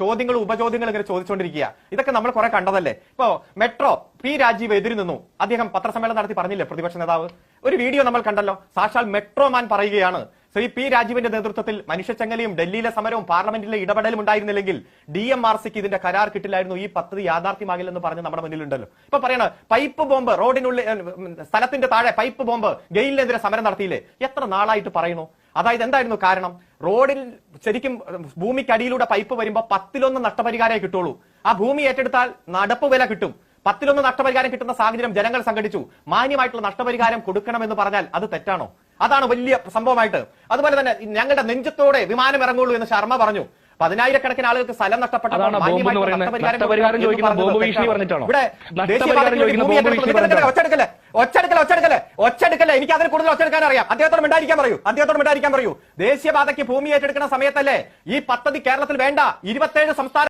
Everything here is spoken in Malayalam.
ചോദ്യങ്ങളും ഉപചോദ്യങ്ങളും ഇങ്ങനെ ചോദിച്ചുകൊണ്ടിരിക്കുക. ഇതൊക്കെ നമ്മൾ കുറെ കണ്ടതല്ലേ. ഇപ്പോ മെട്രോ പി രാജീവ് എതിര് നിന്നു. അദ്ദേഹം പത്രസമ്മേളനം നടത്തി പറഞ്ഞില്ലേ പ്രതിപക്ഷ നേതാവ്? ഒരു വീഡിയോ നമ്മൾ കണ്ടല്ലോ. സാക്ഷാൽ മെട്രോമാൻ പറയുകയാണ്, ശ്രീ പി രാജീവിന്റെ നേതൃത്വത്തിൽ മനുഷ്യച്ചങ്ങലയും ഡൽഹിയിലെ സമരവും പാർലമെന്റിലെ ഇടപെടലും ഉണ്ടായിരുന്നില്ലെങ്കിൽ DMRCക്ക് ഇതിന്റെ കരാർ കിട്ടില്ലായിരുന്നു, ഈ പദ്ധതി യാഥാർത്ഥ്യമാകില്ലെന്ന് പറഞ്ഞ് നമ്മുടെ മുന്നിലുണ്ടല്ലോ. ഇപ്പൊ പറയണ പൈപ്പ് ബോംബ് റോഡിനുള്ളിൽ സ്ഥലത്തിന്റെ താഴെ പൈപ്പ് ബോംബ് ഗെയിലിനെതിരെ സമരം നടത്തിയില്ലേ? എത്ര നാളായിട്ട് പറയുന്നു? അതായത് എന്തായിരുന്നു കാരണം? റോഡിൽ ശരിക്കും ഭൂമിക്കടിയിലൂടെ പൈപ്പ് വരുമ്പോ 10-1 നഷ്ടപരിഹാരമേ കിട്ടുള്ളൂ. ആ ഭൂമി ഏറ്റെടുത്താൽ നടപ്പ് വില കിട്ടും. 10-1 നഷ്ടപരിഹാരം കിട്ടുന്ന സാഹചര്യം ജനങ്ങൾ സംഘടിച്ചു. മാന്യമായിട്ടുള്ള നഷ്ടപരിഹാരം കൊടുക്കണമെന്ന് പറഞ്ഞാൽ അത് തെറ്റാണോ? അതാണ് വലിയ സംഭവമായിട്ട്. അതുപോലെ തന്നെ ഞങ്ങളുടെ നെഞ്ചത്തോടെ വിമാനം ഇറങ്ങുള്ളൂ എന്ന് ശർമ്മ പറഞ്ഞു. 10,000-കണക്കിന് ആളുകൾക്ക് സ്ഥലം നഷ്ടപ്പെട്ടപ്പോൾ ഒച്ചെടുക്കല്ലേ. എനിക്ക് അതിന് കൂടുതൽ ഒച്ചെടുക്കാൻ അറിയാം. അദ്ദേഹത്തോട് മിണ്ടായിരിക്കാൻ പറയൂ. ദേശീയപാതയ്ക്ക് ഭൂമി ഏറ്റെടുക്കുന്ന സമയത്തല്ലേ ഈ പദ്ധതി കേരളത്തിൽ വേണ്ട 27 സംസ്ഥാന